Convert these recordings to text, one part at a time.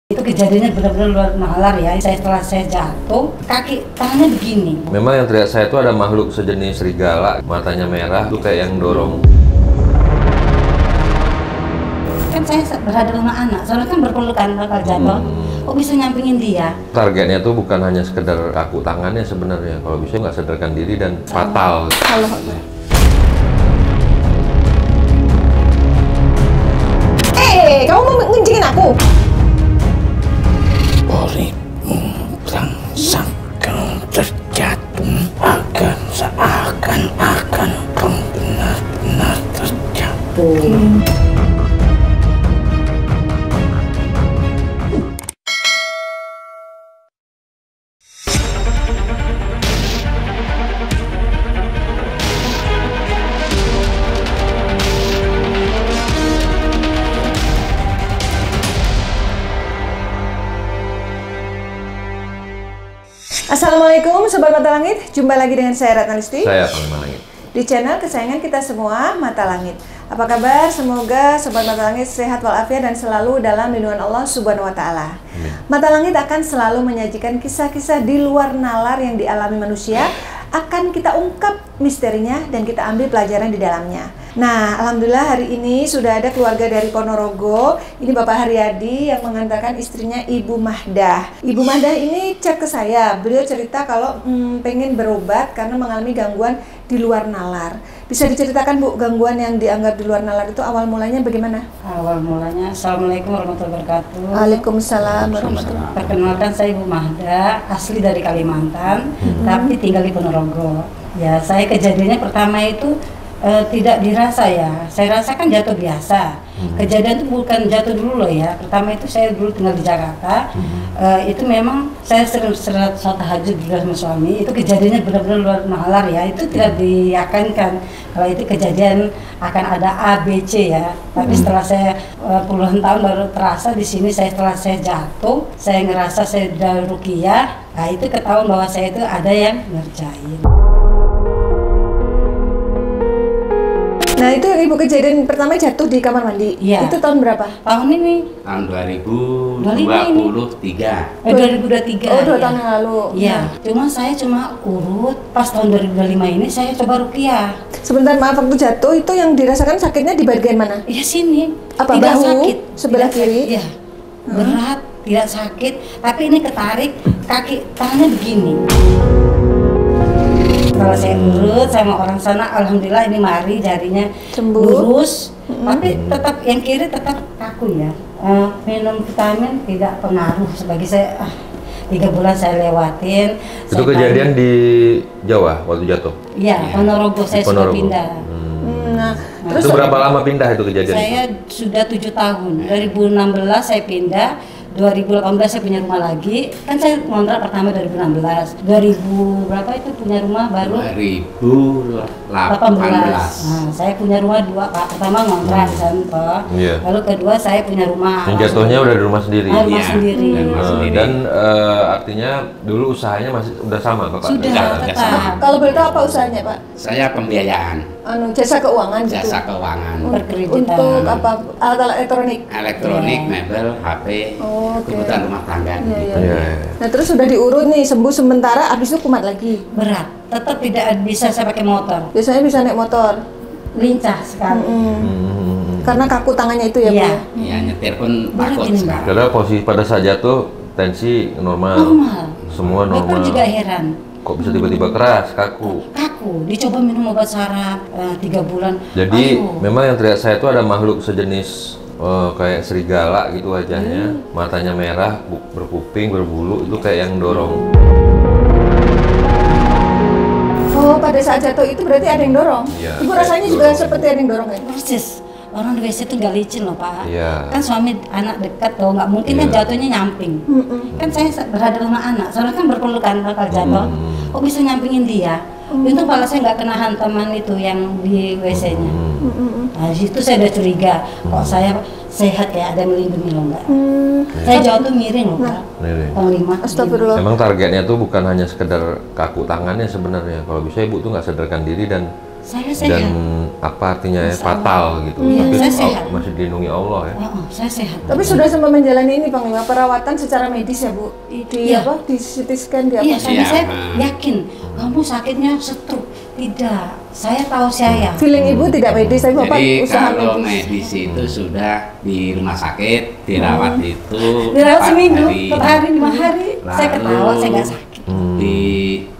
Itu kejadiannya benar-benar luar nalar ya. Setelah saya jatuh, kaki tangannya begini. Memang yang teriak saya itu ada makhluk sejenis serigala, matanya merah, itu kayak yang dorong. Kan saya berada sama anak, soalnya kan berpelukan bakal jatuh. Kok bisa nyampingin dia? Targetnya tuh bukan hanya sekedar kaku tangannya sebenarnya. Kalau bisa nggak sadarkan diri dan fatal. Kamu mau ngencingin aku? Uripmu rangsakan terjatuh akan seakan-akan kau benar-benar terjatuh. Assalamualaikum Sobat Mata Langit, jumpa lagi dengan saya Ratna Listi. Saya Panglima Langit. Di channel kesayangan kita semua, Mata Langit. Apa kabar? Semoga Sobat Mata Langit sehat walafiat dan selalu dalam lindungan Allah Subhanahu wa Ta'ala. Mata Langit akan selalu menyajikan kisah-kisah di luar nalar yang dialami manusia. Akan kita ungkap misterinya dan kita ambil pelajaran di dalamnya. Nah, alhamdulillah hari ini sudah ada keluarga dari Ponorogo. Ini Bapak Haryadi yang mengantarkan istrinya Ibu Mahdah. Ibu Mahdah ini chat ke saya. Beliau cerita kalau pengen berobat karena mengalami gangguan di luar nalar. Bisa diceritakan Bu, gangguan yang dianggap di luar nalar itu awal mulanya bagaimana? Awal mulanya, Assalamualaikum warahmatullahi wabarakatuh. Waalaikumsalam warahmatullahi. Perkenalkan saya Ibu Mahdah, asli dari Kalimantan, tapi tinggal di Ponorogo. Ya, saya kejadiannya pertama itu tidak dirasa ya. Saya rasakan jatuh biasa. Kejadian itu bukan jatuh dulu loh ya. Pertama itu saya dulu tinggal di Jakarta. Itu memang saya sering sholat tahajud juga sama suami. Itu kejadiannya benar-benar luar nalar ya. Itu tidak diyakinkan kalau itu kejadian akan ada A, B, C ya. Tapi setelah saya puluhan tahun baru terasa di sini. Setelah saya jatuh, saya ngerasa saya udah ruqyah. Nah itu ketahuan bahwa saya itu ada yang ngerjain. Nah itu Ibu kejadian pertama jatuh di kamar mandi. Iya. Itu tahun berapa? Tahun ini. Tahun 2023. 2023. Oh, 2 ya. tahun yang lalu. Iya. Cuma saya urut pas tahun 2025 ini saya coba ruqyah. Sebentar, maaf, waktu jatuh itu yang dirasakan sakitnya di bagian mana? Iya sini. Apa, tidak bahu? sakit. Sebelah Tidak kiri? sakit, iya. Berat, tidak sakit. Tapi ini ketarik kaki tangannya begini. Kalau saya urut sama orang sana, alhamdulillah ini mari jarinya Sembuh. lurus, tapi tetap yang kiri tetap kaku ya. Minum vitamin tidak pengaruh sebagai saya 3 bulan saya lewatin. Itu kejadian di Jawa waktu jatuh? Iya, Ponorogo saya sudah Ponorogo. pindah. Nah, terus Itu berapa lama pindah itu kejadian? Saya sudah 7 tahun. 2016 saya pindah. 2018 saya punya rumah lagi. Kan saya ngontrak pertama 2016. 2000 berapa itu punya rumah baru? 2018. Nah, saya punya rumah 2, Pak. Pertama ngontrak di sana, Pak. Iya. Lalu kedua saya punya rumah. Yang jatuhnya udah di rumah sendiri? Rumah Iya, sendiri. dan rumah sendiri. Dan artinya dulu usahanya masih udah sama Bapak? Sudah Jasa- tetap. kalau boleh tahu apa usahanya Pak? Saya pembiayaan, Jasa keuangan gitu? jasa keuangan, Berkreditan. Untuk apa? Alat elektronik? elektronik, Iya. mebel, HP, Oh, oke. kebutuhan rumah tangga. Iya, iya. Iya. Nah terus sudah diurut nih, sembuh sementara, habis itu kumat lagi. Berat. Tetap tidak bisa saya pakai motor. Biasanya bisa naik motor. Lincah sekali. Karena kaku tangannya itu ya Bu? Iya. Ya, nyetir pun Berat takut ini, sekarang. Karena posisi pada saat jatuh tensi normal, Normal. semua Bapak normal. juga heran. Kok bisa tiba-tiba keras, kaku? Kaku, dicoba minum obat saraf 3 bulan. Jadi Aduh. memang yang teriak saya itu ada makhluk sejenis kayak serigala gitu wajahnya, matanya merah, berkuping, berbulu, itu kayak yang dorong. Oh, pada saat jatuh itu berarti ada yang dorong? Iya, Ibu kayak rasanya juga dorong. seperti ada yang dorong ya? Persis. Orang di WC itu nggak licin loh Pak. Iya. Kan suami anak dekat tuh, nggak mungkin kan Iya. jatuhnya nyamping. Kan saya berada sama anak, soalnya kan berpelukan bakal jatuh. Kok bisa nyampingin dia? Untung kepala saya nggak kena hantaman itu yang di WC-nya. Nah, di situ saya udah curiga, kok saya sehat kayak ada yang melindungi loh enggak. Saya jatuh miring loh Pak. Miring. Panglima. Astagfirullah. Memang targetnya tuh bukan hanya sekedar kaku tangannya sebenarnya. Kalau bisa ibu tuh nggak sadarkan diri dan Saya dan sehat. apa artinya ya, Insya fatal Allah. gitu. Iya, Tapi saya sehat. masih dilindungi Allah ya. Saya sehat. Tapi sudah sempat menjalani ini Panglima, perawatan secara medis ya Bu? Di Iya. apa? Di CT scan, di apa? Iya, suami Iya. saya yakin kamu sakitnya stroke. Tidak, saya tahu saya. Feeling Ibu tidak medis, tapi Bapak Jadi usaha kalau medis. medis itu sudah di rumah sakit dirawat itu Dirawat 4 seminggu, hari. 4 hari, 5 hari. Saya ketawa, saya nggak sakit. Di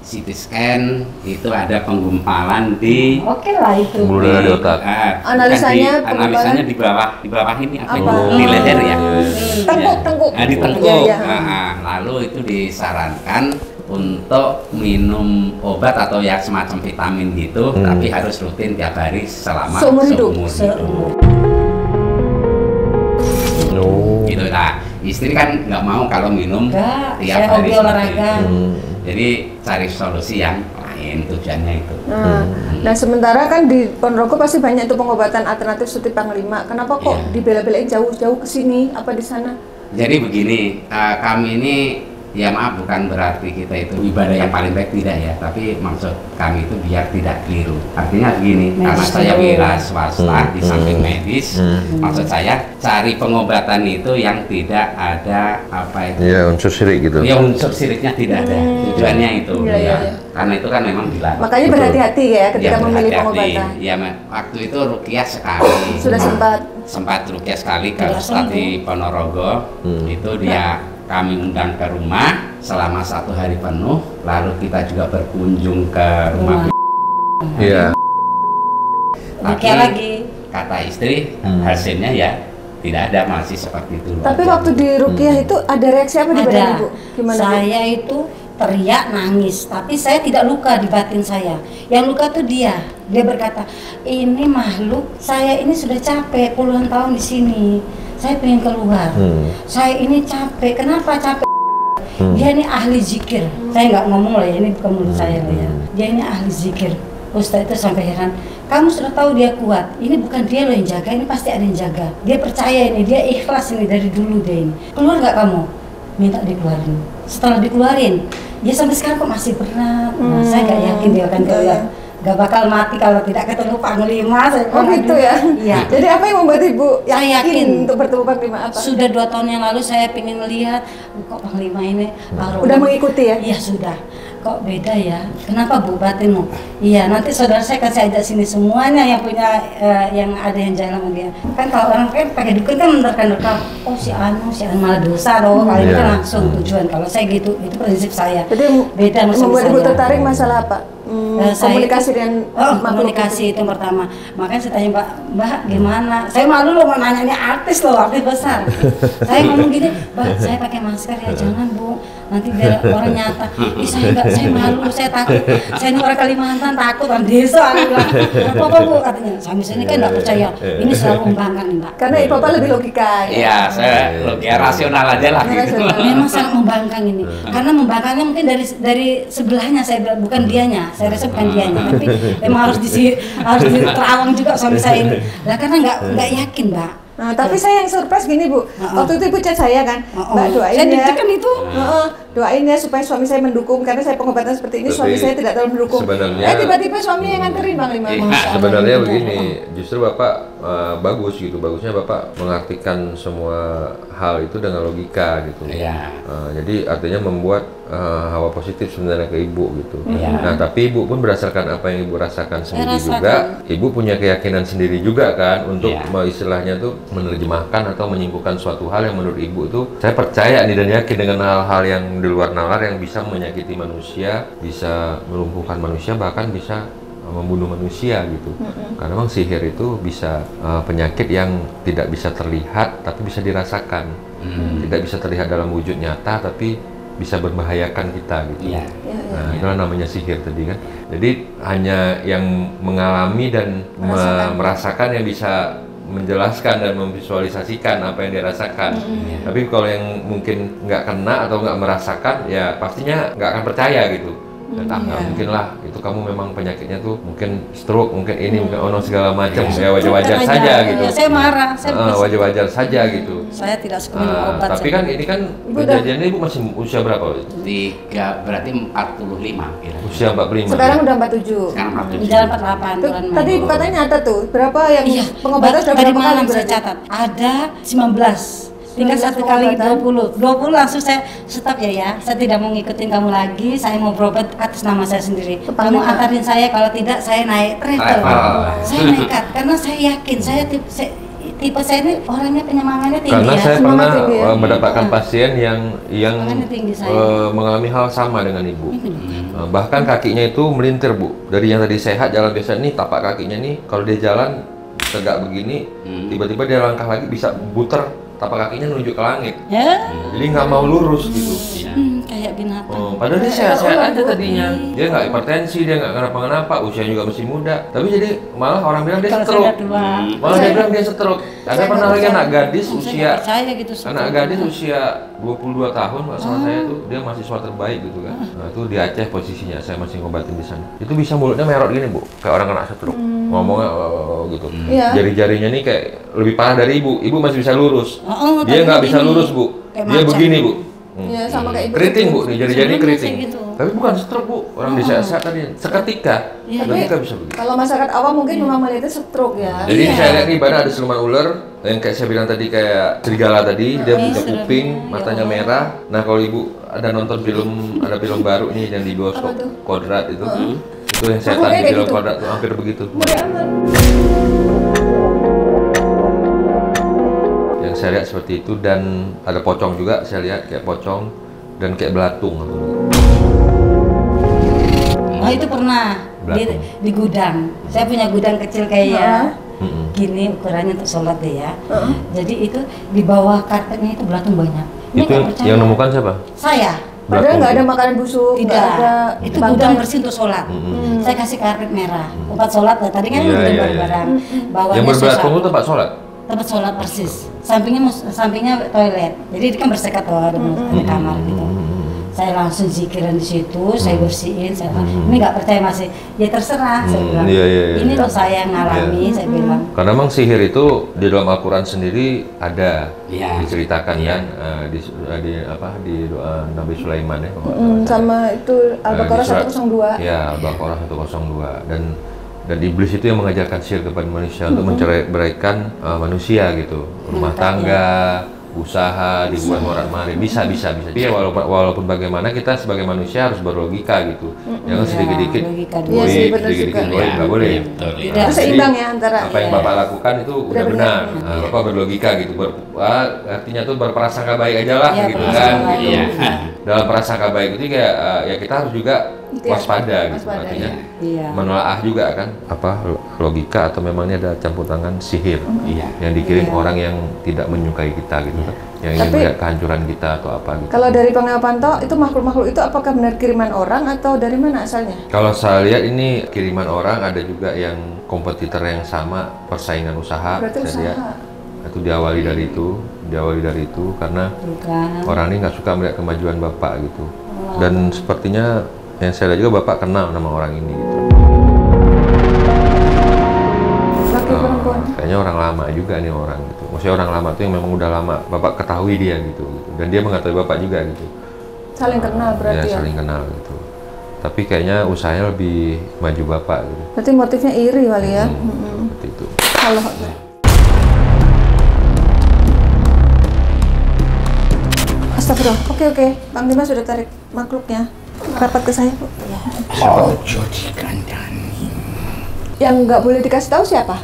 CT scan itu ada penggumpalan di Oke lah itu. Pembuluh darah di otak. Analisanya analisanya di bawah ini apa? Apa? Di leher ya. Tengkuk. Nah, di tengkuk. Iya, iya. Lalu itu disarankan untuk minum obat atau ya semacam vitamin gitu, tapi harus rutin tiap hari selama Seumur hidup. hidup. Oh. Gitu lah. Istri kan nggak mau kalau minum Enggak, tiap saya hari hobi seperti olahraga. itu. Jadi cari solusi yang lain, tujuannya itu. Nah sementara kan di Ponorogo pasti banyak tuh pengobatan alternatif seperti Panglima. Kenapa kok Iya. dibela-belain jauh-jauh ke sini? Apa di sana? Jadi begini, kami ini ya maaf bukan berarti kita itu ibadah yang paling baik, tidak ya, tapi maksud kami itu biar tidak keliru. Artinya begini, karena Medis saya dulu. wira swasta di samping medis, maksud saya cari pengobatan itu yang tidak ada apa itu. Iya, unsur syirik gitu. Ya unsur siriknya tidak ada, tujuannya itu. Iya, iya, ya. iya. Karena itu kan memang dilarang. Makanya Betul. berhati-hati ya ketika Ya, memilih berhati-hati. pengobatan. Ya, waktu itu rukyah sekali. Sudah sempat. Rukyah sekali ke Tidak Ustadz sembuh. di Ponorogo. Itu dia kami undang ke rumah selama 1 hari penuh. Lalu kita juga berkunjung ke rumah. Iya. Rukyah lagi. Kata istri hasilnya ya tidak ada, masih seperti itu. Tapi waktu di Rukiah itu ada reaksi apa di badan Ada. Ibu? Gimana Bu? Saya itu teriak nangis, tapi saya tidak luka di batin saya. Yang luka tuh dia. Dia berkata, ini makhluk, saya ini sudah capek puluhan tahun di sini. Saya pengen keluar. Saya ini capek. Kenapa capek? Dia ini ahli zikir. Saya nggak ngomong lah ya, ini bukan mulut saya lah ya. Dia ini ahli zikir. Ustaz itu sampai heran. Kamu sudah tahu dia kuat. Ini bukan dia loh yang jaga, ini pasti ada yang jaga. Dia percaya ini, dia ikhlas ini dari dulu dia ini. Keluar nggak kamu? Minta dikeluarin. Setelah dikeluarin, ya sampai sekarang kok masih berat. Nah, saya nggak yakin dia akan keluar. Gak bakal mati kalau tidak ketemu Panglima. Saya Oh gitu ya? Iya. Jadi apa yang membuat Ibu Saya yakin. untuk bertemu Panglima apa? Sudah 2 tahun yang lalu saya ingin melihat kok Panglima ini Udah mengikuti ya? Iya sudah. Kok beda ya? Kenapa Bu batinmu? Iya nanti saudara saya kasih ajak sini semuanya yang punya yang ada yang jalan sama dia. Kan kalau orang kan pakai dukun kan menerka-nerka. Oh si Anu malah dosa loh. Kalau ini kan langsung tujuan. Kalau saya gitu itu prinsip saya. Jadi Beda sama membuat Ibu saya. tertarik masalah apa? Saya Komunikasi itu- dengan makhluk komunikasi itu yang pertama. Makanya saya tanya Mbak gimana? Saya malu loh mau nanya artis loh, artis besar. Saya ngomong gini, Mbak saya pakai masker ya, jangan Bu. Nanti biar orang nyata. Ih saya enggak, saya malu, saya takut. Saya ini orang Kalimantan takut, orang desa. Aku bilang, apa Bu katanya. Suami saya ini kan enggak percaya. Ini selalu membangkang nih Mbak. Karena Ibu Bapak lebih logika ya? Iya, saya logika rasional aja lah gitu. Rasional. Memang sangat membangkang ini, karena membangkangnya mungkin dari sebelahnya saya bilang, bukan dianya, saya rasa bukan dianya, tapi memang harus harus diterawang juga suami saya ini. Lah karena nggak yakin Mbak. Nah, tapi saya yang surprise gini Bu, waktu itu Ibu chat saya kan, Mbak doain Saya ya. deg-degan itu. Doain ya supaya suami saya mendukung karena saya pengobatan seperti ini, Tapi suami saya tidak terlalu mendukung. sebenarnya- Tiba-tiba suami yang nganterin Bang Lima. Sebenarnya begini, justru Bapak bagus gitu, bagusnya Bapak mengartikan semua hal itu dengan logika gitu. Iya. Jadi artinya membuat hawa positif sebenarnya ke Ibu gitu. Iya. Nah tapi Ibu pun berdasarkan apa yang Ibu rasakan sendiri rasakan. juga, Ibu punya keyakinan sendiri juga kan untuk Iya. istilahnya tuh menerjemahkan atau menyimpulkan suatu hal yang menurut Ibu itu saya percaya nih dan yakin dengan hal-hal yang di luar nalar yang bisa menyakiti manusia, bisa melumpuhkan manusia, bahkan bisa membunuh manusia gitu. Karena memang sihir itu bisa penyakit yang tidak bisa terlihat tapi bisa dirasakan. Tidak bisa terlihat dalam wujud nyata tapi bisa membahayakan kita gitu. Iya. Nah, itulah namanya sihir tadi kan. Jadi hanya yang mengalami dan merasakan yang bisa menjelaskan dan memvisualisasikan apa yang dirasakan. Tapi kalau yang mungkin nggak kena atau nggak merasakan, ya pastinya nggak akan percaya gitu. Dan nggak mungkin lah, itu kamu memang penyakitnya tuh mungkin stroke, mungkin ini, mungkin ono segala macam, ya wajar-wajar saja gitu. Ya, saya marah, saya wajar-wajar saja gitu. Saya tidak suka minum obat. Tapi kan ini kan kejadiannya Ibu masih usia berapa? Berarti 45 kira. Usia 45. Sekarang udah 47. Sekarang 47. Jalan 48 bulan Mei. Tadi Ibu katanya ada tuh, berapa yang Iya, pengobatan sudah tadi berapa malam kali saya berarti? catat. Ada 19. Tinggal 19 satu kali pengobatan. 20 langsung saya stop ya. Saya tidak mau ngikutin kamu lagi. Saya mau berobat atas nama saya sendiri. Kamu antarin saya, kalau tidak saya naik travel. Saya nekat karena saya yakin saya tipe saya ini orangnya penyemangatnya tinggi. Karena ya. saya pernah tinggi ya. mendapatkan pasien yang Semangatnya tinggi saya. mengalami hal sama dengan Ibu. Bahkan kakinya itu melintir, Bu. Dari yang tadi sehat jalan biasa nih, tapak kakinya nih kalau dia jalan tegak begini, tiba-tiba dia langkah lagi bisa buter tapak kakinya menuju ke langit. Ya. Jadi nggak mau lurus gitu. Kayak binatang. Padahal dia sehat-sehat aja tadinya. Dia nggak hipertensi, dia nggak kenapa-kenapa, usianya juga masih muda. Tapi jadi malah orang bilang dia Kalau stroke. saya tua. Malah dia bilang dia stroke. Ada pernah lagi anak gadis Saya usia nggak percaya gitu. anak gadis usia 22 tahun, nggak salah saya tuh, dia mahasiswa terbaik gitu kan. Nah itu di Aceh posisinya, saya masih ngobatin di sana. Itu bisa mulutnya merot gini, Bu, kayak orang kena stroke. Ngomongnya gitu. Iya. Jari-jarinya nih kayak lebih parah dari Ibu. Ibu masih bisa lurus. Dia nggak bisa begini. lurus, Bu. Kayak Dia macan. begini, Bu. Iya, sama kayak Ibu. Keriting, Bu, nih jari-jari Sebelumnya keriting. saya gitu. Tapi bukan stroke, Bu. Orang di sehat-sehat tadi. Seketika bisa begitu. Kalau masyarakat awam mungkin memang melihatnya stroke ya. Jadi saya lihat nih badan ada siluman ular yang kayak saya bilang tadi kayak serigala tadi, dia punya kuping, matanya merah. Nah kalau Ibu ada nonton film, ada film baru nih yang di bioskop, Kodrat itu. Itu yang setan Aku di kayak film gitu. Kodrat tuh hampir begitu. Mudah amat. Yang saya lihat seperti itu, dan ada pocong juga saya lihat kayak pocong dan kayak belatung. Oh itu pernah di gudang. Saya punya gudang kecil kayak gini ukurannya untuk sholat deh ya. Jadi itu di bawah karpetnya itu belatung banyak. Ini Itu nggak percaya. yang nemukan siapa? Saya. Padahal nggak ada makanan busuk, nggak Tidak. ada Itu bangkai. gudang bersih untuk sholat. Saya kasih karpet merah. Tempat sholat lah. Tadi kan Iya, udah iya, barang-barang. Yang Bawahnya berbelatung susah. itu tempat sholat. Tempat sholat persis. Sampingnya toilet. Jadi itu kan bersekat tuh ada kamar gitu. Saya langsung zikiran di situ, saya bersihin, saya ini nggak percaya masih, ya terserah, saya bilang. Iya, iya, iya. Ini loh saya yang ngalami, saya bilang. Karena memang sihir itu di dalam Al-Quran sendiri ada Iya. diceritakan Iya. kan di doa Nabi Sulaiman ya. kalau nggak salah. Sama itu Al-Baqarah Di surat- 102. Ya, Al-Baqarah 102 dan iblis itu yang mengajarkan sihir kepada manusia untuk mencerai-beraikan manusia gitu, rumah tangga, usaha, dibuat orang-orang bisa. Tapi ya walaupun bagaimana kita sebagai manusia harus berlogika gitu, jangan sedikit-dikit logika dulu. Iya sih, goib, betul sedikit-dikit juga. goib, Iya, nggak boleh. iya, betul, iya. Tidak. Harus Jadi, seimbang ya antara. apa yang Bapak lakukan itu udah benar. Nah, Bapak berlogika gitu, artinya tuh berprasangka baik aja lah Iya, gitu berprasangka kan. baik. Gitu. Iya. Dalam prasangka baik itu kayak ya kita harus juga Gitu ya, waspada gitu, waspada, artinya Iya. menelaah juga kan apa logika atau memangnya ada campur tangan sihir Iya. yang dikirim orang yang tidak menyukai kita gitu kan, yang ingin Tapi- melihat kehancuran kita atau apa gitu. Kalau dari Pangapanto itu makhluk-makhluk itu apakah benar kiriman orang atau dari mana asalnya? Kalau saya lihat ini kiriman orang, ada juga yang kompetitor yang sama, persaingan usaha. Berarti Saya lihat usaha. itu diawali dari itu karena Bukan. orang ini nggak suka melihat kemajuan Bapak gitu. Dan sepertinya yang saya lihat juga Bapak kenal nama orang ini gitu. Laki perempuan. Kayaknya orang lama juga nih orang gitu. Maksudnya orang lama tuh yang memang udah lama Bapak ketahui dia gitu. Dan dia mengetahui Bapak juga gitu. Saling kenal berarti ya. Saling kenal gitu. Tapi kayaknya usahanya lebih maju Bapak gitu. Berarti motifnya iri kali ya. Seperti itu. Kalau Astagfirullah. Oke. Panglima sudah tarik makhluknya. Rapat ke saya, Bu. Ojo dikandani. Yang nggak boleh dikasih tahu siapa?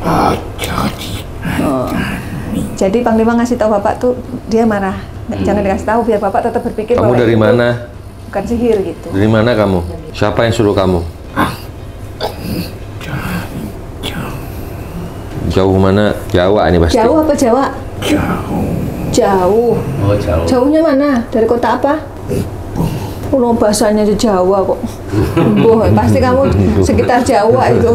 Ojo dikandani. Jadi Panglima ngasih tahu Bapak tuh dia marah. Jangan dikasih tahu biar Bapak tetap berpikir Kamu bahwa dari itu mana? bukan sihir gitu. Dari mana kamu? Siapa yang suruh kamu? Jauh mana? Jawa ini pasti. Jauh apa Jawa? Jauh. Oh, jauh. Jauhnya mana? Dari kota apa? Oh, bahasanya Jawa kok. Boh, pasti kamu sekitar Jawa itu.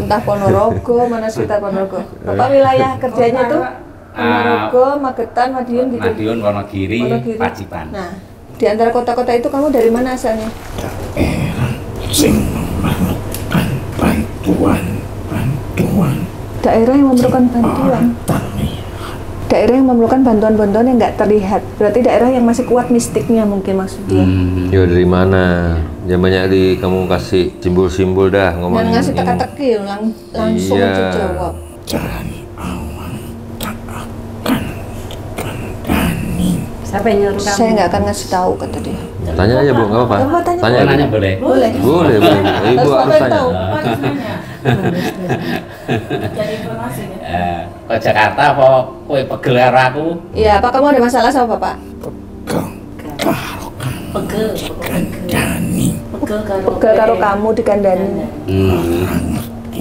Entah Ponorogo, mana sekitar Ponorogo. Bapak wilayah kerjanya tuh Ponorogo, Magetan, Madiun gitu. Madiun, Wonogiri, Wonogiri. Pacitan. Nah, Di antara kota-kota itu kamu dari mana asalnya? Sing memerlukan bantuan. Daerah yang memerlukan bantuan. Daerah yang memerlukan bantuan-bantuan yang nggak terlihat. Berarti daerah yang masih kuat mistiknya mungkin maksudnya. Ya dari mana? Jangan banyak kamu kasih simbol-simbol dah Dan ngomongin. ngasih teka-teki langsung Iya. aja jawab. Dari awal tak akan kandani. Siapa yang nyuruh kamu? Saya nggak akan ngasih tahu kata dia. Tanya aja Bu, nggak apa-apa. Coba tanya. Tanya. Oh, nanya boleh? Boleh. Boleh. Ibu Harus harus Bapak tanya. tahu. Cari informasi ya. Ke Jakarta apa kowe pegel karo aku? Iya, apa kamu ada masalah sama Bapak? Pegel Kandani. Pegel karo kamu dikandani.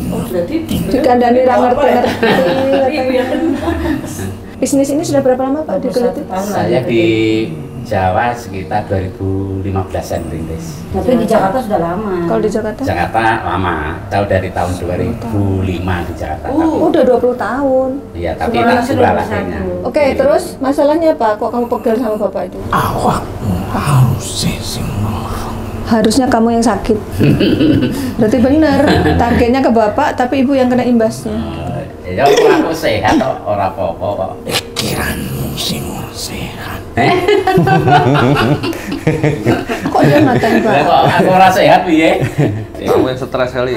Oh, berarti Dikandani ra ngerti-ngerti. ibu yang Bisnis ini sudah berapa lama Pak digeluti? Saya di Jawa sekitar 2015-an rintis. Tapi di Jakarta sudah lama. Kalau di Jakarta? Jakarta lama, tahu dari tahun 2005 di Jakarta. Udah 20 tahun. Iya, tapi Sekarang tak sudah jual 21. akhirnya. Oke, terus masalahnya apa? Kok kamu pegel sama Bapak itu? Awakmu harus sing melarang. Harusnya kamu yang sakit. Berarti benar, targetnya ke Bapak, tapi Ibu yang kena imbasnya. Ya aku sehat kok, ora apa-apa kok. Pikiranmu sing ora sehat. Kok dia ngatain Lah Bapak? kok aku ora sehat piye? Kamu yang stres kali.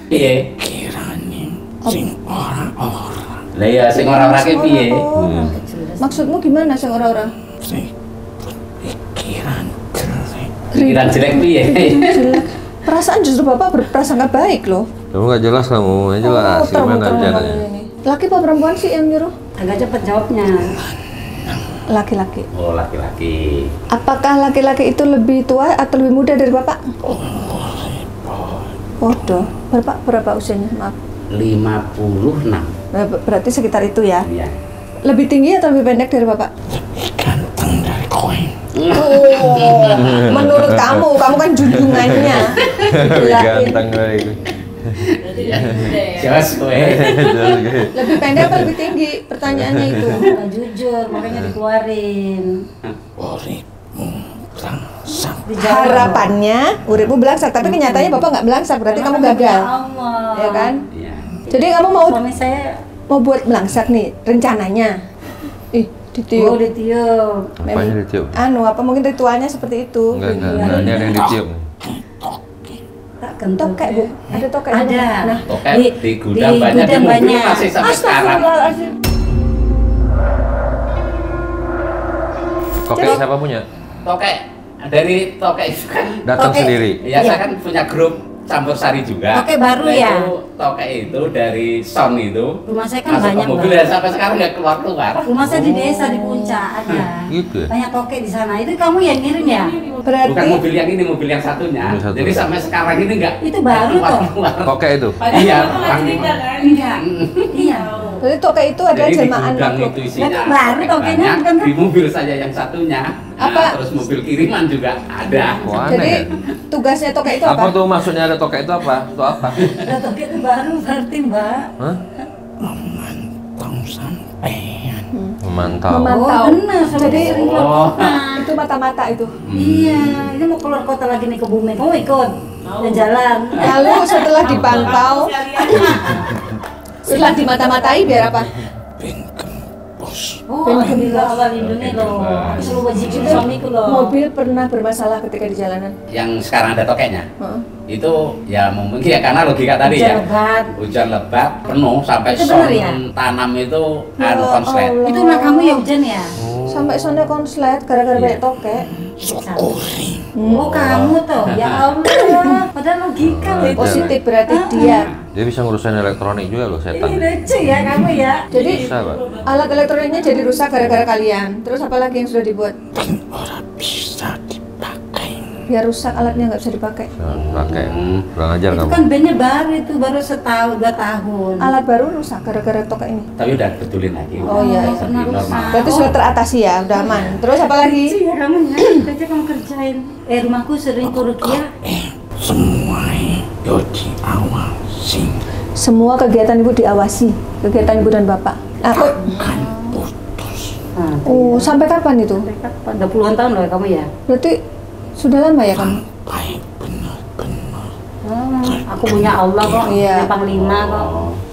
Piye? Kirane sing ora-ora. Lah ya sing ora ki piye? Maksudmu gimana sih orang-orang? Sing pikiran jelek. Pikiran jelek piye? Jelek. Perasaan justru Bapak berprasangka baik loh. Kamu nggak jelas kamu, yang jelas gimana terang-terang caranya? kamu ini. Laki apa perempuan sih yang nyuruh? Agak cepat jawabnya. Laki-laki. Oh, laki-laki. Apakah laki-laki itu lebih tua atau lebih muda dari Bapak? Waduh, Bapak berapa usianya? Maaf. 56. Berarti sekitar itu ya. Iya. Lebih tinggi atau lebih pendek dari Bapak? Ganteng dari kowe. Oh, menurut kamu kan junjungannya. Dibelain. Ganteng kali. Jelas kowe. Lebih pendek atau lebih tinggi? Pertanyaannya itu. Bukan jujur, makanya dikeluarin. Uripmu langsang. Dijawab. Harapannya uripmu belangsak, tapi kenyataannya Bapak nggak belangsak, berarti kamu gagal. Allah. Ya kan? Iya. Jadi kamu mau Suami saya buat belangsak nih rencananya. Ih, ditiup. ditiup. Apanya ditiup? Apa mungkin ritualnya seperti itu? Enggak, ini ada yang ditiup. Tak kentut. Tokek Bu, ada tokek. Ada. Nah, Tokek di gudang banyak, di gudang mobil banyak. masih sampai sekarang. Astagfirullahaladzim. Kokek siapa punya? Tokek dari tokek itu kan. Datang Kokek. sendiri. Ya saya kan punya grup campur sari juga. Tokek baru Nah, ya? Itu, tokek itu dari Son itu. Rumah saya kan masuk banyak ke mobil banget. dan sampai sekarang nggak keluar. Rumah saya di desa di puncak ada. Gitu ya? Banyak tokek di sana. Itu kamu yang ngirim ya? Bukan Berarti mobil yang ini, mobil yang satunya. Mobil satu. Jadi sampai sekarang ini nggak Itu baru keluar, toh? keluar. Kokek itu. Iya, Enggak. Iya. berarti tokek itu adalah Jadi di jelmaan gudang makhluk. itu isinya Berarti baru tokek tokeknya banyak, bukan, kan? di mobil saja yang satunya. Nah, Apa? terus mobil kiriman juga ada. Wah, Jadi aneh. tugasnya tokek itu Apa apa? tuh maksudnya ada tokek itu apa? Itu apa? Ada tokek itu baru berarti Mbak. Hah? Memantau sampean. Memantau. Memantau. Oh benar. Jadi sering keluar Oh. kota. itu mata-mata itu. Iya. Ini mau keluar kota lagi nih ke Bumi. Kamu ikut? Dan jalan. Lalu setelah dipantau, setelah dimata-matai biar apa? Ben gembos. Oh, alhamdulillah Allah lindungi loh. Aku selalu wajibin suamiku loh. Mobil pernah bermasalah ketika di jalanan. Yang sekarang ada tokeknya. Heeh. Itu ya mungkin ya karena logika tadi Hujan ya. lebat. Hujan lebat penuh sampai Itu son benar ya? tanam itu Ya konslet. Allah. Itu anak kamu ya hujan ya? Sampai sana konslet gara-gara Iya. banyak tokek. Syukuri. Oh kamu tuh, ya Allah. Padahal logika loh itu. Positif berarti dia. Dia bisa ngurusin elektronik juga loh, Ini setan. lucu ya kamu ya. Jadi Bisa, Pak. alat elektroniknya jadi rusak gara-gara kalian. Terus apa lagi yang sudah dibuat? Ben ora bisa dipakai. Biar rusak alatnya nggak bisa dipakai. Jangan pakai. Kurang ajar Itu kamu. kan bandnya baru itu, baru setahun, 2 tahun. Alat baru rusak gara-gara tokek ini. Tapi udah betulin lagi. Oh, iya. Seperti Pernah normal. rusak. Berarti sudah teratasi ya, udah aman. Terus apa lagi? Lucu ya kamu ya, kerja kamu kerjain. Rumahku sering kurukia. Semua yo diawasi. Semua kegiatan ibu diawasi, kegiatan ibu dan bapak. Aku Kan putus. Nah, Oh, sampai kapan itu? udah puluhan tahun loh kamu ya. Berarti sudah lama ya kamu? Sampai benar-benar Aku punya Allah kok, Iya. punya panglima kok.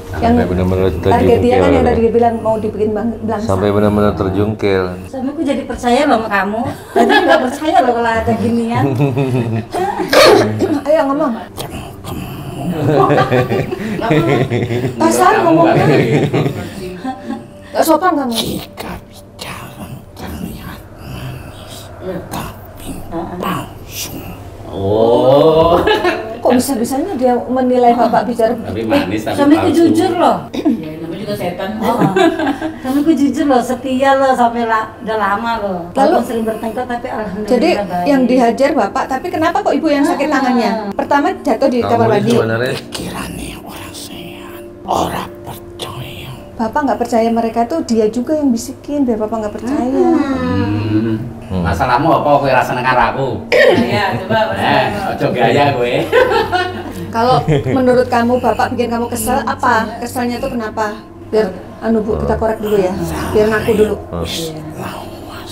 Yang Sampai benar-benar target dia kan yang tadi terjungkil. dia bilang mau dibikin belangsa. Sampai benar-benar terjungkil. Sampai aku jadi percaya loh sama kamu. Tadi nggak percaya loh kalau ada ginian. Ayo ngomong. Pasar ngomongnya. Gak sopan kamu. jika bicara terlihat manis, tapi palsu. Oh, Kok bisa-bisanya dia menilai bapak bicara tapi manis tapi Suamiku palsu. jujur loh. Ya, namanya juga setan. Suamiku jujur loh, setia loh sampai udah lama loh. Lalu- Walaupun sering bertengkar tapi alhamdulillah Jadi baik. yang dihajar bapak, tapi kenapa kok ibu yang sakit tangannya? Pertama jatuh di kamar Kamu ini mandi. sebenarnya Kiranya orang sehat, orang percaya. Bapak nggak percaya mereka tuh dia juga yang bisikin biar bapak nggak percaya. Masalahmu apa kowe rasane karo aku? Ya, coba. Ojo gaya kowe. Kalau menurut kamu bapak bikin kamu kesel apa? Keselnya tuh kenapa? Biar anu Bu kita korek dulu ya. Biar ngaku dulu. Lawas,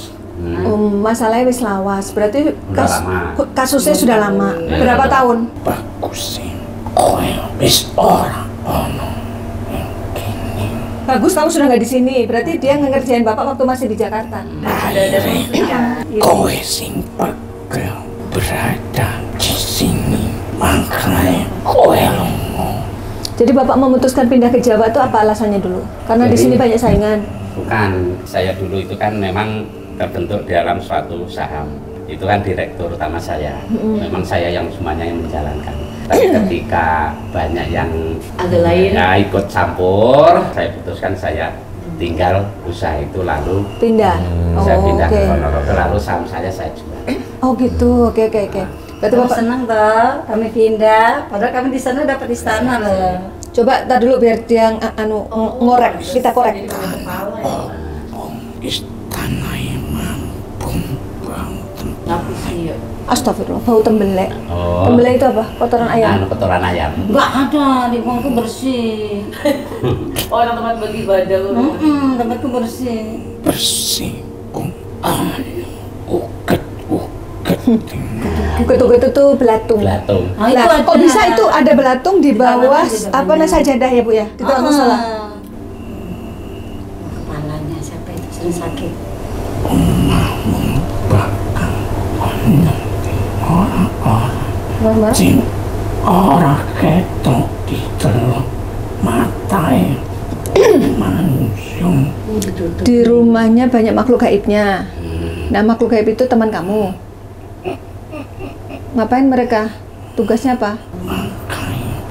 Masalahnya wis lawas. Berarti Udah lama. kasusnya sudah lama. Berapa tahun? bagus sih. Kowe wis ora ono. Bagus kamu sudah nggak di sini. Berarti dia ngerjain bapak waktu masih di Jakarta. Kowe sing pegel berada di sini. Makanya kowe lungo. Jadi bapak memutuskan pindah ke Jawa tuh apa alasannya dulu? Karena di Jadi- sini banyak saingan. Bukan, saya dulu itu kan memang terbentuk dalam suatu saham. Itu kan direktur utama saya. Memang saya yang semuanya yang menjalankan. Tapi ketika banyak yang Ada lain. ya, ikut campur, saya putuskan saya tinggal usaha itu lalu Pindah. saya Oh, pindah oke. ke Ponorogo lalu saham saya jual. Oh gitu. Oke. Berarti Kamu bapak senang toh kami pindah, padahal kami di sana dapat istana loh. coba tar dulu biar dia ngorek. Kita korek. Istana yang mampu bangun. Tapi sih, ya. Astagfirullah, bau tembelek. Oh. Tembelek itu apa? Kotoran ayam. Anu kotoran ayam. Enggak ada, di rumahku bersih. Oh, tempat bagi ibadah. Tempatku bersih. Bersih kung ayo uket. Uget-uget itu belatung. Belatung. Ah, itu Nah, ada. kok bisa itu ada belatung di bawah Di tangannya, di apa tangannya. sajadah ya Bu ya? Di dalam musola. Kepalanya siapa itu sering sakit. Marah-marah. Sing ora ketok di teluk matae manusia. Di rumahnya banyak makhluk gaibnya. Nah, makhluk gaib itu teman kamu. Ngapain mereka? Tugasnya apa?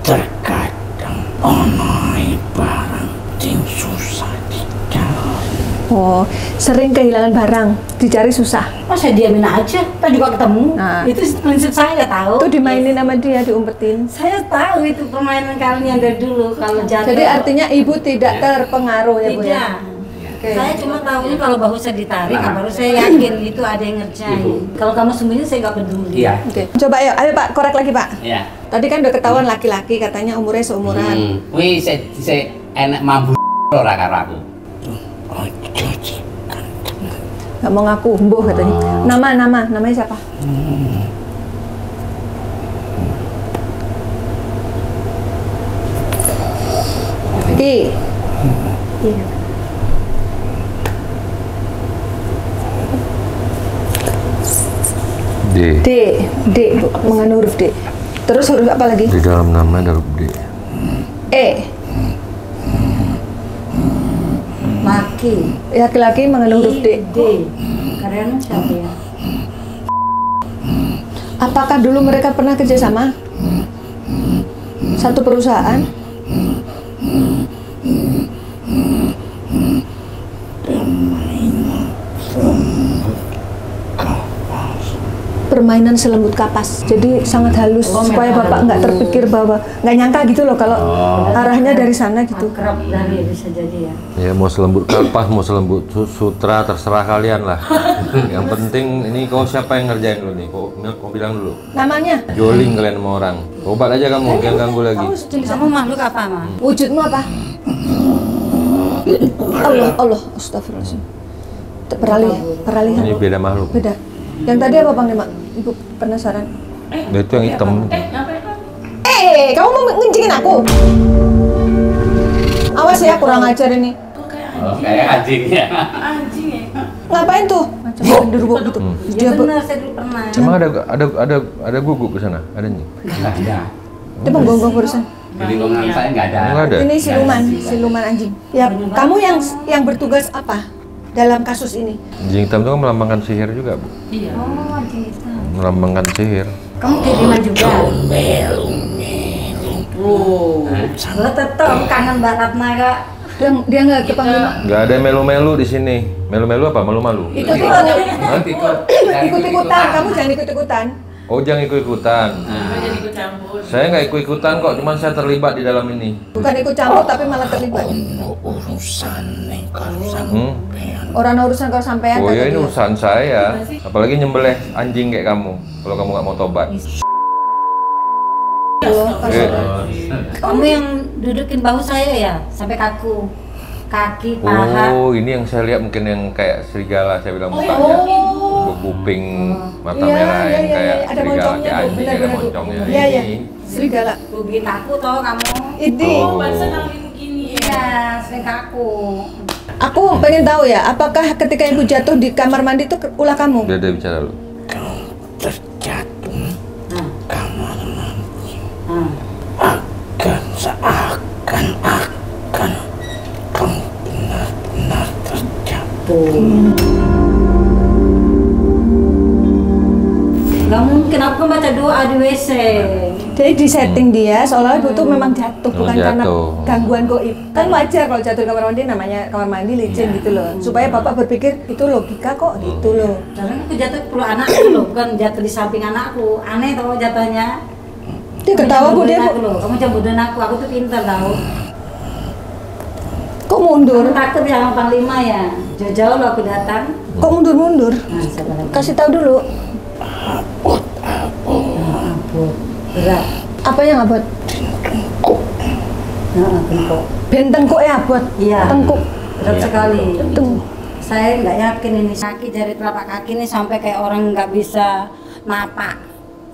Terkadang ono barang sing susah dicari. Oh, sering kehilangan barang, dicari susah. Masa diamin aja, kita juga ketemu. Nah. Itu prinsip saya tahu. Itu dimainin sama dia, diumpetin. Saya tahu itu permainan kalian dari dulu kalau jatuh. Jadi artinya ibu tidak terpengaruh ya Bu ya? tidak. Saya cuma tahunya kalau bahu saya ditarik, baru saya yakin itu ada yang ngerjain. Kalau kamu sembunyi saya nggak peduli. Iya. Oke. Coba ayo Pak, korek lagi Pak. Iya. Tadi kan udah ketahuan laki-laki katanya umurnya seumuran. Kuwi se enek mambu ora karo aku. Ojo cikan Gak mau ngaku, mbuh katanya. Namanya siapa? I. D. D, Bu. Mengandung huruf D. Terus huruf apa lagi? Di dalam nama ada huruf D. E. Laki. Laki-laki mengandung huruf D. D. Karyawan siapa ya? Apakah dulu mereka pernah kerjasama? Satu perusahaan? Permainan selembut kapas, jadi sangat halus supaya bapak nggak terpikir bahwa nggak nyangka gitu loh kalau arahnya dari sana gitu. Kerap dari bisa jadi ya. Ya mau selembut kapas, mau selembut sutra, terserah kalian lah. Yang penting ini kau siapa yang ngerjain lu nih? Kau bilang dulu. Namanya? Joling kalian sama orang. Obat aja kamu, jangan ganggu lagi. Kamu makhluk apa, Ma? Wujudmu apa? Allah, astagfirullahaladzim. Peralihan. Ini beda makhluk. Beda. Yang tadi apa Bang Demak? Ibu penasaran. Nah, itu yang hitam. Kamu mau ngencingin aku? Awas ya, kurang ajar ini. Oh, kayak anjingnya. Anjing ya. Ngapain tuh? Macam genderuwo gitu. Ya benar, saya dulu pernah. Emang ada guguk ke sana? Ada nih? Enggak ada. Dia menggonggong barusan. Di lingkungan saya enggak ada. Enggak ada. Ini siluman anjing. Ya, kamu yang bertugas apa dalam kasus ini? Anjing hitam itu kan melambangkan sihir juga, Bu. Iya. Oh, anjing hitam. Melambangkan sihir. Kamu kiriman juga? Wow. Lo tetap kangen Mbak Ratna kak. Dia nggak ke Panglima. Nggak ada melu-melu di sini. Melu-melu apa? Malu-malu? Ikut-ikutan, kamu jangan ikut-ikutan. Oh, jangan ikut-ikutan. Kita jadi ikut campur. Saya nggak ikut-ikutan kok, cuman saya terlibat di dalam ini. Bukan ikut campur tapi malah terlibat. Urusan nih kalau Orang urusan kau sampean Oh kata ya, ini dia. urusan saya. Apalagi nyembelih anjing kayak kamu. Kalau kamu nggak mau tobat. Kamu yang dudukin bahu saya ya sampai kaku, kaki, paha. Oh, ini yang saya lihat mungkin yang kayak serigala, saya bilang mukanya. Berkuping, mata Iya, merah yang iya, kayak ada serigala, moncongnya, kayak Bu. anjing, Benar, ada benar, Bu. moncongnya. Iya, iya. Ini. Serigala. Lu bikin aku tau kamu. Ini. Oh. Pantesan Alvin begini ya. Iya, sering kaku. Aku pengen tahu ya, apakah ketika ibu jatuh di kamar mandi itu ulah kamu? Udah bicara lu. terjatuh Nah, kamar nah. akan seakan-akan kamu benar-benar terjatuh. Gak mungkin aku kan baca doa di WC. Jadi di setting dia seolah ibu tuh memang jatuh, bukan karena jatuh. gangguan goib. Kan wajar kalau jatuh di kamar mandi namanya kamar mandi licin gitu loh. Supaya bapak berpikir itu logika kok gitu loh. Karena aku jatuh perlu anakku loh, bukan jatuh di samping anakku. Aneh tau jatuhnya. Dia ketawa bu dia. Aku loh, kamu camburin aku tuh pintar tau. Kok mundur? Kamu takut ya sama Panglima ya? Jauh-jauh lo aku datang. Kok mundur-mundur? Nah, sabar lagi. Kasih tahu dulu. Abot. Berat. Apa yang abot? Nah, tengkuk. Bentengkuk ya abot. Iya. Tengkuk. Berat sekali. Tengkuk. Saya nggak yakin ini kaki dari telapak kaki ini sampai kayak orang nggak bisa napak.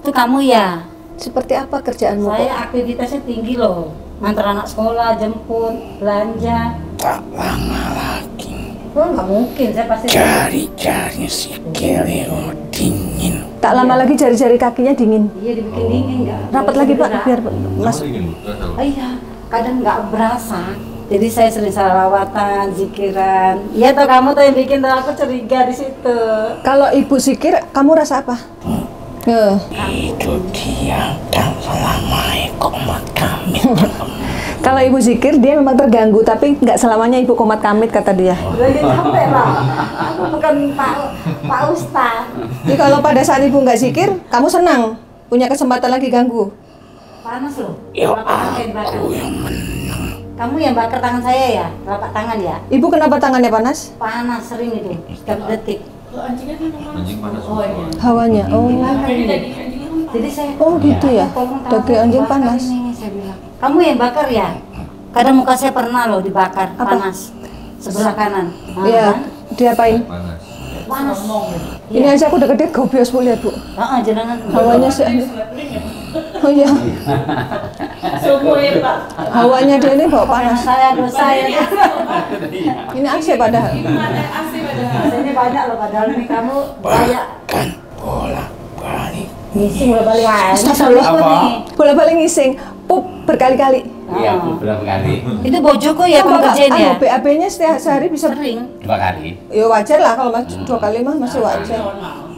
Itu kamu ya? Seperti apa kerjaanmu? Saya aktivitasnya tinggi loh. Antar anak sekolah, jemput, belanja. Tak lama lagi Oh nggak mungkin, saya pasti. jari-jari si Keleo dingin. Tak lama lagi jari-jari kakinya dingin. Iya dibikin dingin nggak? Rapat lagi pak, biar mas. Oh, iya, kadang nggak berasa. Jadi saya sering salah lawatan, zikiran. Iya toh kamu tuh yang bikin tuh aku curiga di situ. Kalau ibu zikir, kamu rasa apa? Itu dia dan selamanya komat kami. Kalau ibu zikir dia memang terganggu, tapi nggak selamanya ibu komat kamit kata dia. Lagi sampai lah. Aku bukan Pak Ustaz. Jadi kalau pada saat ibu nggak zikir, kamu senang punya kesempatan lagi ganggu. Panas loh. Ya Telapak kaki yang bakar. aku yang menang. Kamu yang bakar tangan saya ya, telapak tangan ya. Ibu kenapa tangannya panas? Panas sering itu, setiap detik. Kalau anjingnya kan memang. Anjing panas. Oh iya. Hawanya. Oh. Tapi daging anjingnya kan Jadi saya Oh gitu ya. tolong tahu, Daging anjing bakar panas. ini, saya bilang. Kamu yang bakar ya? Kadang muka saya pernah loh dibakar, Apa? panas. Sebelah kanan. Nah, Iya. Diapain? Panas. panas. Ini aja aku deket-deket gobios bu lihat bu. Jangan. Hawanya sih. Oh iya. Semua ya Pak. Hawanya dia ini bawa Panas panas. saya, dosa ya. Ini AC padahal. Ada AC padahal. Ini banyak loh padahal nih kamu banyak. Bahkan bolak-balik. Ngisi mulai balik. Astagfirullah. Apa? Bolak-balik ngising. Pup berkali-kali. Iya, beberapa kali. Itu bojoko ya kamu kerjain ya? BAB-nya setiap sehari bisa. Sering. 2 kali. Ya wajar lah kalau mas 2 kali mah masih wajar.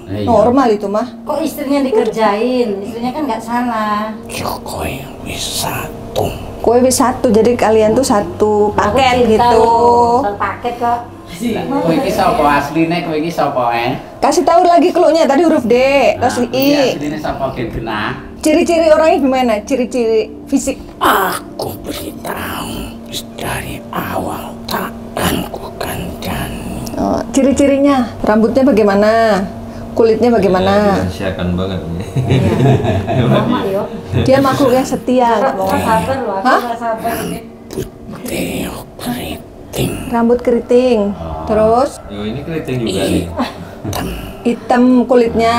Iya. Normal itu mah. Kok istrinya dikerjain? Istrinya kan nggak salah. Jokowi wis satu. Kue wis satu, jadi kalian tuh satu Aku paket cinta gitu. loh, satu paket kok. Kowe iki sapa asline? Kowe iki sapa Kasih tahu lagi clue-nya tadi huruf D, terus I. Asline sapa gen genah? Ciri-ciri orangnya gimana? Ciri-ciri fisik. Aku beritahu dari awal takkan ku kandani. Oh, ciri-cirinya, rambutnya bagaimana? Kulitnya bagaimana? Siakan banget ini. Mama yuk. Dia makhluk yang setia, nggak Aku bohong. sabar loh, aku Hah? nggak sabar. Putih keriting. Rambut keriting. Oh, Terus Ini keriting juga nih. hitam kulitnya.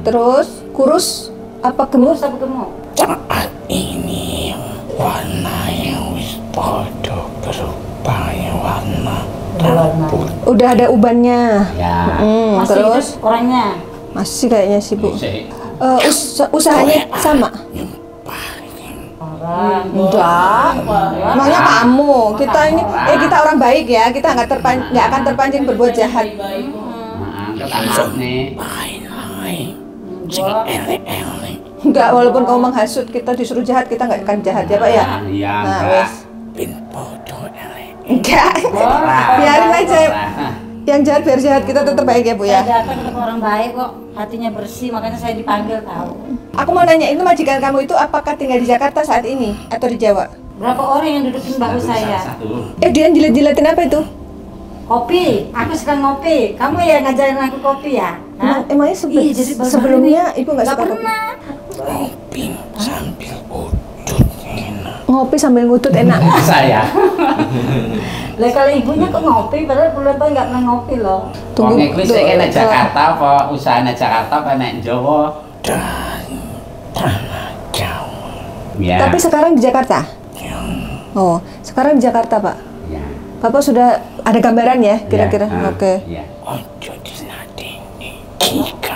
Terus kurus apa gemuk? Terus apa gemuk? Saat ini warna yang wis podo berubah warna rambut. Udah ada ubannya. Ya. Masih Terus hidup orangnya. masih kayaknya sih Bu. Sik. Usahanya sama? Orang. Enggak. Emangnya kamu? Kita ini kita orang baik ya. Kita nggak akan terpancing berbuat jahat. Nah, maaf nih. Enggak, walaupun kamu menghasut kita disuruh jahat, kita nggak akan jahat ya Pak ya. Iya, Nah, enggak. wes. Bin podo elek. Enggak. Biarin aja. Yang jahat biar jahat, kita tetap baik ya Bu ya. Saya datang ketemu orang baik kok, hatinya bersih, makanya saya dipanggil tahu. Aku mau nanya, itu majikan kamu itu apakah tinggal di Jakarta saat ini atau di Jawa? Berapa orang yang dudukin bahu saya? Satu. Dia jilat-jilatin apa itu? Kopi, aku suka ngopi. Kamu yang ngajarin aku kopi ya? Hah? Emangnya Ih, jadi baru-baru sebelumnya ini. Ibu nggak Nggak suka kopi? pernah. Ngopi sambil udut enak. Ngopi sambil ngutut enak. Saya. Lah kalau ibunya kok ngopi, padahal bulan tahun nggak pernah ngopi loh. Wong iku sik nek Jakarta apa usahane Jakarta apa nek Jawa? Dan tanah Jawa. Ya. Tapi sekarang di Jakarta? Oh, sekarang di Jakarta Pak. Ya. Bapak sudah ada gambaran ya kira-kira? Ya, Oke. Iya. Ojo diladeni jika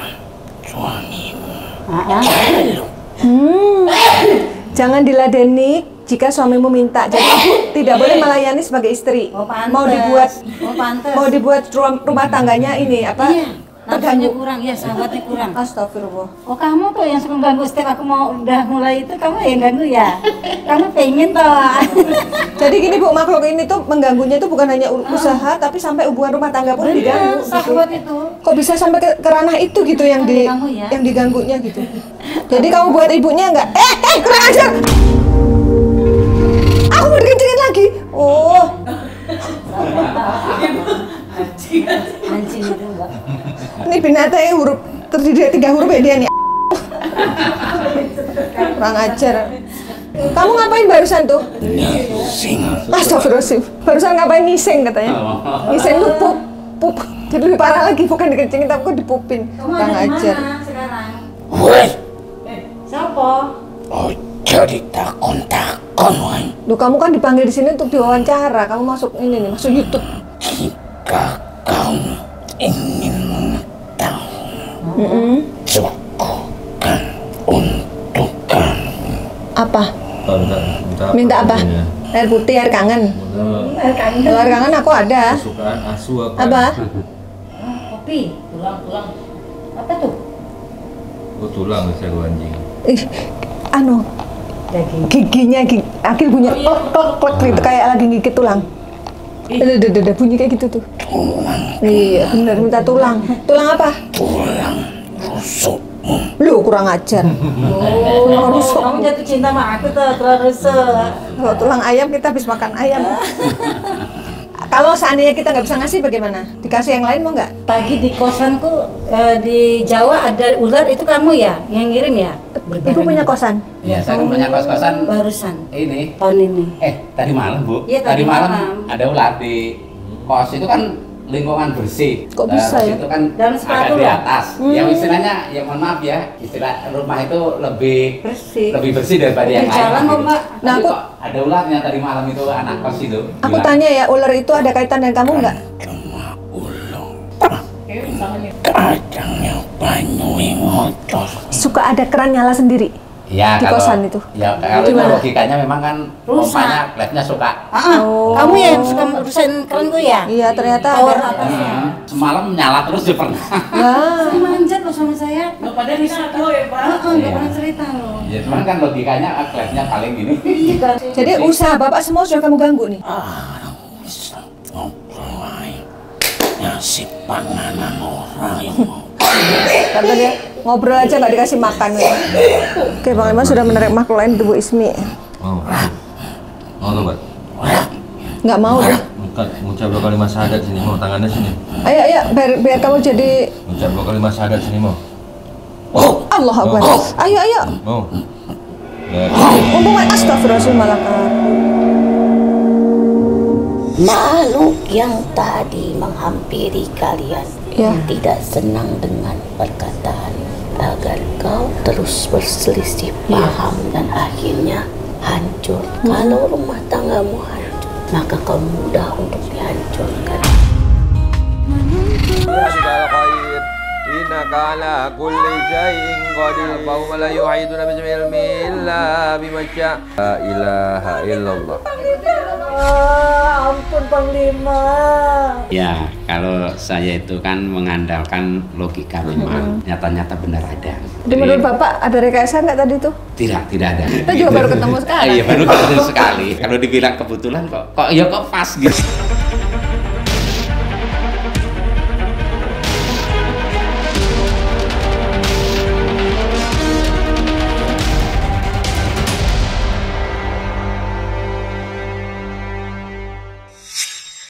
suamimu Jangan diladeni jika suamimu minta. Jadi ibu tidak boleh melayani sebagai istri. Oh, pantes. Mau pantes. dibuat rumah tangganya ini apa? Iya, nafsunya kurang, ya sahabatnya kurang. Astagfirullah. Oh kamu tuh yang suka ganggu setiap aku mau udah mulai itu kamu yang ganggu ya? Kamu pengen toh? Jadi gini Bu, makhluk ini tuh mengganggunya itu bukan hanya usaha, tapi sampai hubungan rumah tangga pun diganggu. Gitu. Sahabat itu. Kok bisa sampai ke ranah itu gitu yang Diganggu ya? yang diganggunya gitu. Jadi kamu buat ibunya enggak? Kurang ajar. Aku mau dikencengin lagi. Oh, Anjing itu enggak. ini binatangnya huruf terdiri dari 3 huruf ya dia nih. Kurang ajar. Kamu ngapain barusan tuh? Astagfirullahaladzim. Barusan ngapain ngising katanya? Ngising tuh pup. Jadi lebih parah lagi, bukan dikencengin tapi kok dipupin. Kamu Kurang ada di ajar. mana sekarang? Wes, Siapa? ojo ditakon-takon wae. Duh, kamu kan dipanggil di sini untuk diwawancara. Kamu masuk ini nih, masuk YouTube. Jika kamu ingin mengetahui, cukupkan untuk kamu. Apa? Minta apa? Air putih, air kangen. Air kangen. Kalau air kangen aku ada. Kesukaan asu Apa? Kopi. Tulang. Apa tuh? Oh tulang saya anjing. Ih, anu, Daging. giginya akhir bunyi klek gitu kayak lagi gigit tulang. Ada bunyi kayak gitu tuh. Iya, benar minta tulang. Tulang apa? Tulang rusukmu. Lu kurang ajar. Oh, kamu jatuh cinta sama aku tuh, terus. Kalau tulang ayam kita habis makan ayam. Kalau seandainya kita nggak bisa ngasih bagaimana? Dikasih yang lain mau nggak? Pagi di kosanku di Jawa ada ular, itu kamu ya yang ngirim ya? Ibu punya kosan? Ya, saya kan punya kos-kosan Barusan ini. tahun ini. Tadi malam, Bu. Iya, tadi malam. ada ular di kos itu kan lingkungan bersih. Kok bisa ya? Itu kan Dalam sepatu agak di loh. atas. Yang istilahnya, ya mohon maaf ya, istilah rumah itu lebih Bersih. daripada yang Di lain. jalan kok, Mbak. Tapi Nah, aku- kok ada ularnya tadi malam itu anak kos itu. Aku bilang, tanya ya, ular itu ada kaitan dengan kamu nggak? Cuma ulung. Kadangnya banyu ngocor. Suka ada keran nyala sendiri? Ya, di kalau, kosan itu? Ya, kalau itu Gimana? logikanya memang kan Rusak. pompanya klepnya suka. Oh. Kamu yang suka urusan kerenku ya? Iya, ternyata Power ada. atasnya. Semalam nyala terus dia pernah. Wah. Saya manjat loh sama saya. Nggak pada tahu ya Pak. Nggak Iya. pernah cerita loh. Ya, cuman kan logikanya klepnya paling gini. Iya kan. Jadi usaha bapak semua sudah kamu ganggu nih? Bisa ngobrol wae. Ngasih panganan orang yang mau. Kata dia ngobrol aja nggak dikasih makan. Oke, Bang Iman sudah menarik makhluk lain di Bu Ismi. Mau tuh, Mbak? Nggak mau deh. Ngucap 2 kalimat syahadat sini, mau tangannya sini. Ayo, biar kamu jadi Ngucap 2 kalimat syahadat sini, mau. Allah Akbar. Ayo. Mau. Ya. Mumpung astagfirullahaladzim malah. makhluk yang tadi menghampiri kalian tidak senang dengan perkataan agar kau terus berselisih paham dan akhirnya hancur. Kalau rumah tanggamu hancur, maka kau mudah untuk dihancurkan. Innaka ala kulli syai'in qadir. Qauma la yu'iduna bi ilmi illa bima syaa. La ilaha illallah. Ampun Panglima. Ya, kalau saya itu kan mengandalkan logika memang nyata-nyata benar ada. Jadi menurut Bapak ada rekayasa nggak tadi tuh? Tidak ada. Kita juga baru ketemu sekarang. Iya, baru ketemu sekali. Kalau dibilang kebetulan kok pas gitu.